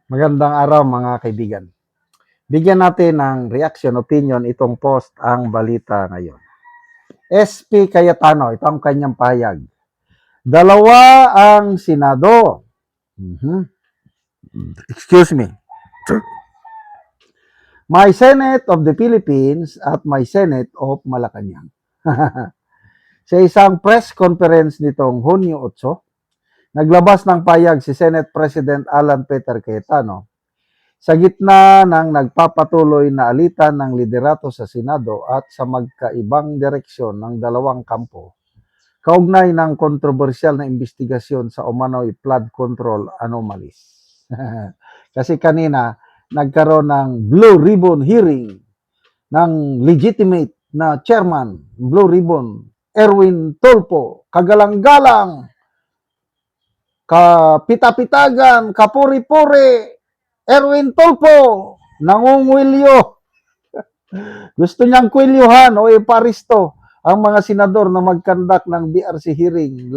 Magandang araw mga kaibigan. Bigyan natin ng reaction, opinion itong post ang balita ngayon. SP Cayetano, ito ang kanyang pahayag. Dalawa ang Senado. Excuse me. My Senate of the Philippines at my Senate of Malacanang. Sa isang press conference nitong Hunyo 8, naglabas ng pahayag si Senate President Alan Peter Cayetano sa gitna ng nagpapatuloy na alitan ng liderato sa Senado at sa magkaibang direksyon ng dalawang kampo, kaugnay ng kontrobersyal na investigasyon sa umano'y flood control anomalies. Kasi kanina, nagkaroon ng Blue Ribbon hearing ng legitimate na chairman, Blue Ribbon, Erwin Tulfo, kagalang-galang, kapita-pitagan, kapuri-puri, Erwin Tulfo, nangungwilyo. Gusto niyang kwilyuhan o iparisto ang mga senador na mag-conduct ng BRC hearing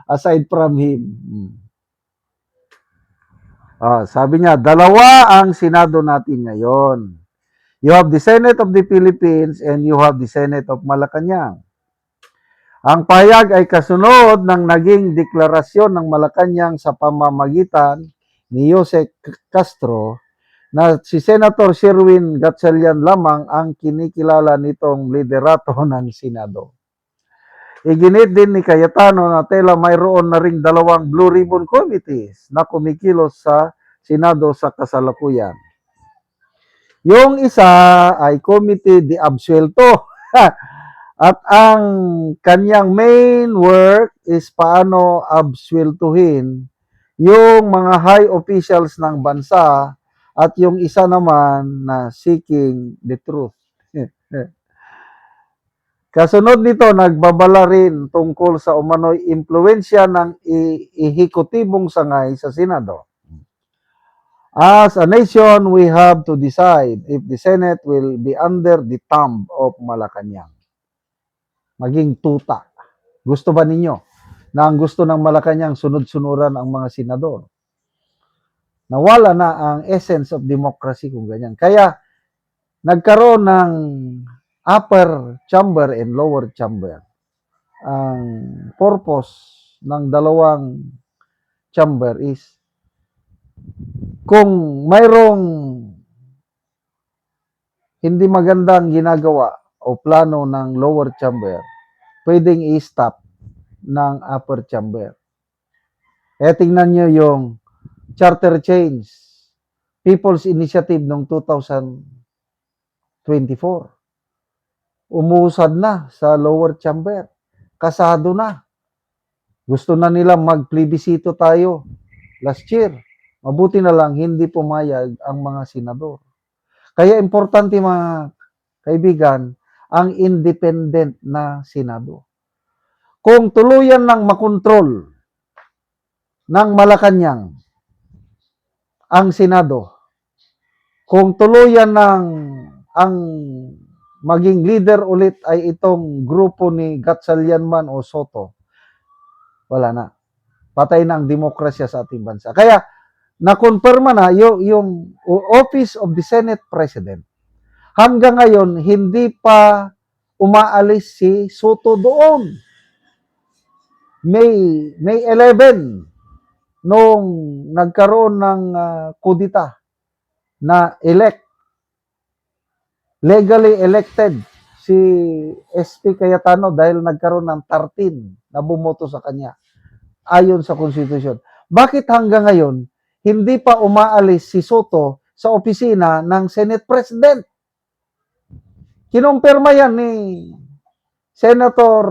aside from him. Sabi niya, dalawa ang Senado natin ngayon. You have the Senate of the Philippines and you have the Senate of Malacanang. Ang pahayag ay kasunod ng naging deklarasyon ng Malacanang sa pamamagitan ni Jose Castro na si Senator Sherwin Gatchalian lamang ang kinikilala nitong liderato ng Senado. Iginit din ni Cayetano na tela mayroon na ring dalawang Blue Ribbon Committees na kumikilos sa Senado sa kasalukuyan. Yung isa ay Committee de Absuelto at ang kanyang main work is paano absueltuhin yung mga high officials ng bansa at yung isa naman na seeking the truth. Kasunod nito, nagbabala rin tungkol sa umano'y impluensya ng ehekutibong sangay sa Senado. As a nation, we have to decide if the Senate will be under the thumb of Malacanang. Maging tuta. Gusto ba ninyo na ang gusto ng Malacanang sunod-sunuran ang mga senador? Nawala na ang essence of democracy kung ganyan. Kaya nagkaroon ng upper chamber and lower chamber. Ang purpose ng dalawang chamber is kung mayroong hindi magandang ginagawa o plano ng lower chamber, pwedeng i-stop ng upper chamber. Tingnan nyo yung charter change, People's Initiative noong 2024. Umuusad na sa lower chamber. Kasado na. Gusto na nila mag-plebisito tayo last year. Mabuti na lang hindi pumayag ang mga senador. Kaya importante mga kaibigan, ang independent na Senado. Kung tuluyan ng makontrol ng Malacanang ang Senado, kung tuluyan ng ang maging leader ulit ay itong grupo ni Gatchalian man o Soto, wala na. Patay na ang demokrasya sa ating bansa. Kaya, nakonfirma na yung Office of the Senate President. Hanggang ngayon, hindi pa umaalis si Soto doon. May 11, nung nagkaroon ng kudita na legally elected si SP Cayetano dahil nagkaroon ng 13 na bumoto sa kanya ayon sa konstitusyon. Bakit hanggang ngayon hindi pa umaalis si Soto sa opisina ng Senate President? Kinumpirma yan ni Senator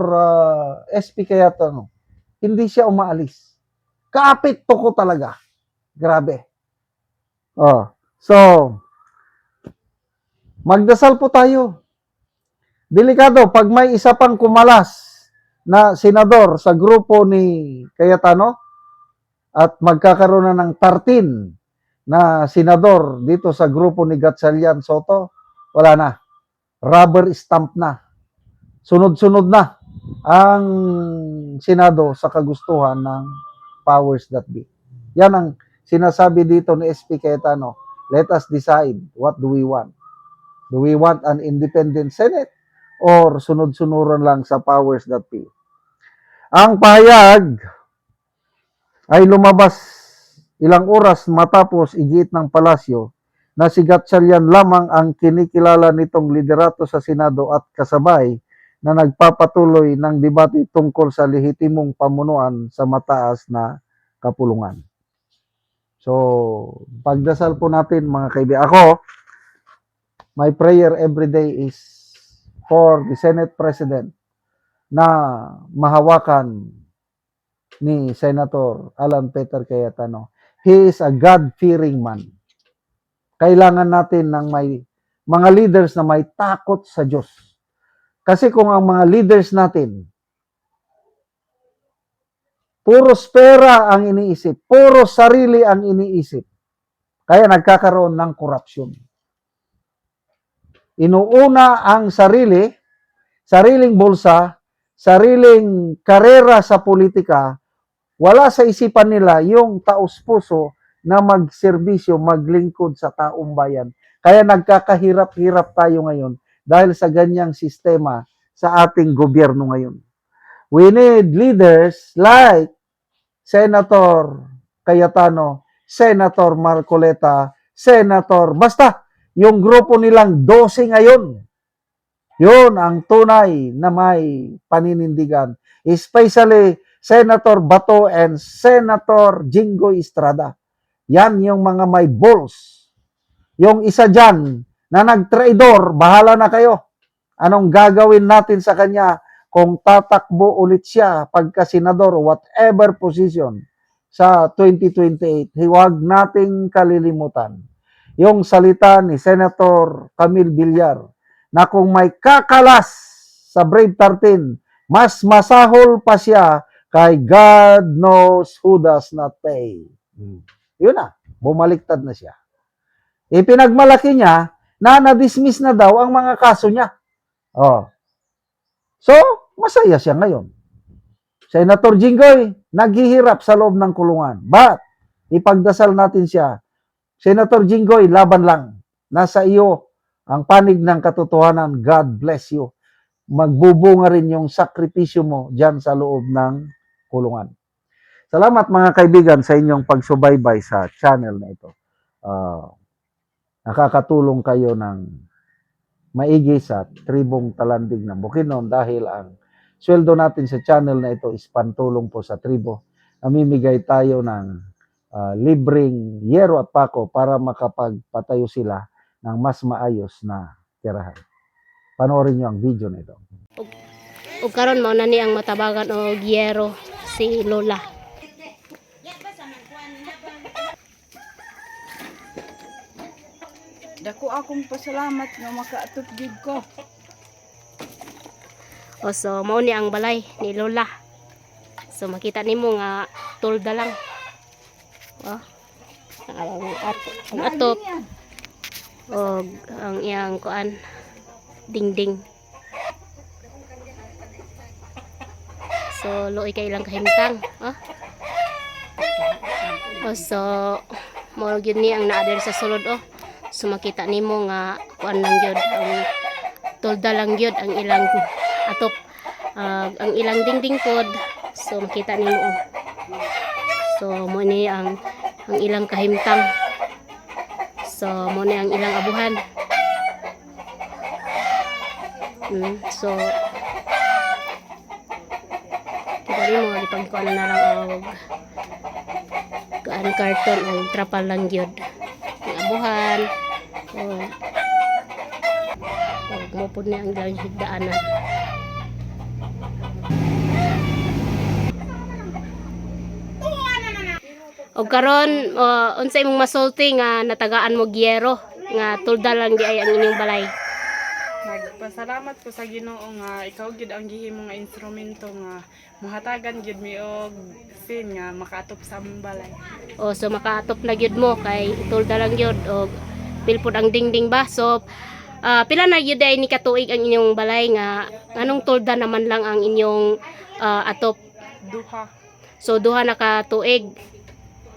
SP Cayetano. Hindi siya umaalis. Kapit to ko talaga. Grabe. So, magdasal po tayo. Delikado, pag may isa pang kumalas na senador sa grupo ni Cayetano at magkakaroon na ng 13 na senador dito sa grupo ni Gatchalian Soto, wala na. Rubber stamp na. Sunod-sunod na ang Senado sa kagustuhan ng powers that be. Yan ang sinasabi dito ni SP Cayetano, let us decide what do we want. Do we want an independent Senate or sunod-sunuran lang sa powers that be? Ang pahayag ay lumabas ilang oras matapos igiit ng palasyo na si Gatchalian lamang ang kinikilala nitong liderato sa Senado at kasabay na nagpapatuloy ng debate tungkol sa lehitimong pamunuan sa mataas na kapulungan. So, pagdasal po natin mga kaibigan. Ako, my prayer every day is for the Senate President na mahawakan ni Senator Alan Peter Cayetano. He is a God-fearing man. Kailangan natin ng may mga leaders na may takot sa Diyos. Kasi kung ang mga leaders natin, puro pera ang iniisip, puro sarili ang iniisip, kaya nagkakaroon ng korupsyon. Inuuna ang sarili, sariling bulsa, sariling karera sa politika, wala sa isipan nila yung taos-puso na magserbisyo, maglingkod sa taong bayan. Kaya nagkakahirap-hirap tayo ngayon dahil sa ganyang sistema sa ating gobyerno ngayon. We need leaders like Senator Cayetano, Senator Marcoleta, basta yung grupo nilang 12 ngayon. Yun ang tunay na may paninindigan. Especially Senator Bato and Senator Jinggoy Estrada. Yan yung mga may balls. Yung isa dyan na nagtraidor, bahala na kayo. Anong gagawin natin sa kanya kung tatakbo ulit siya pagka senador, whatever position sa 2028. Huwag nating kalilimutan yung salita ni Senator Camille Villar na kung may kakalas sa Brave 13, mas masahol pa siya kay God knows who does not pay. Yun na, bumaliktad na siya. Ipinagmalaki niya na na-dismiss na daw ang mga kaso niya. Oh. So, masaya siya ngayon. Senator Jinggoy, naghihirap sa loob ng kulungan. But, ipagdasal natin siya. Senator Jinggoy, laban lang. Nasa iyo ang panig ng katotohanan. God bless you. Magbubunga rin yung sakripisyo mo dyan sa loob ng kulungan. Salamat mga kaibigan sa inyong pagsubaybay sa channel na ito. Nakakatulong kayo ng maigi sa tribong talandig ng Bukidnon dahil ang sweldo natin sa channel na ito is pantulong po sa tribo. Namimigay tayo ng libreng yero at pako para makapagpatayo sila ng mas maayos na tirahan. Panoorin nyo ang video na ito. Ug karon mao na ni ang matabagan og yero si Lola. Dako akong pasalamat nga makaatop gid ko. O so mao ni ang balay ni Lola. So makita nimo nga tolda lang. Oh. Ang atop og ang iyang kuan dingding. So luoy kay ilang kahimtang, oh. O so mao gyud ni ang naa sa sulod, oh. So makita nimo nga kuan lang gyud ang tolda lang gyud ang ilang atop, ang ilang dingding pod. So makita nimo, oh. So mo ni ang ilang kahimtang. So mo ni ang ilang abuhan. So kita nimo gipagkuan na lang og kuan karton o trapal lang gyud ang abuhan. Mo pud ni ang ilang higdaanan. Og karon unsay imong masulti nga natagaan mo gyero nga tulda lang di ay ang inyong balay? Nagpasalamat ko sa Ginoo nga ikaw gid ang gihimo nga instrumento nga mahatagan gid mi og sin nga makaatop sa among balay. O so makaatop na gyud mo kay tulda lang gyud og pilpod ang dingding ba. So pila na gyud ay ni katuig ang inyong balay nga anong tulda naman lang ang inyong atop? Duha. So duha na ka tuig.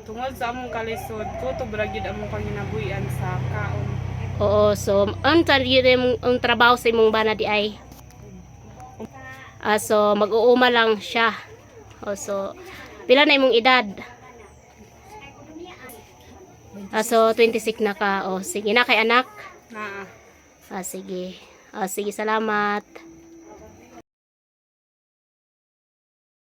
Tungod sa among kalisod, kutob ra gyud among panginabuhian sa kaon. Oo, so ang trabaho sa imong bana di ay. So mag-uuma lang siya. So pila na imong edad? So 26 na ka. Sige na kay anak. Naa. Sige. Sige, salamat.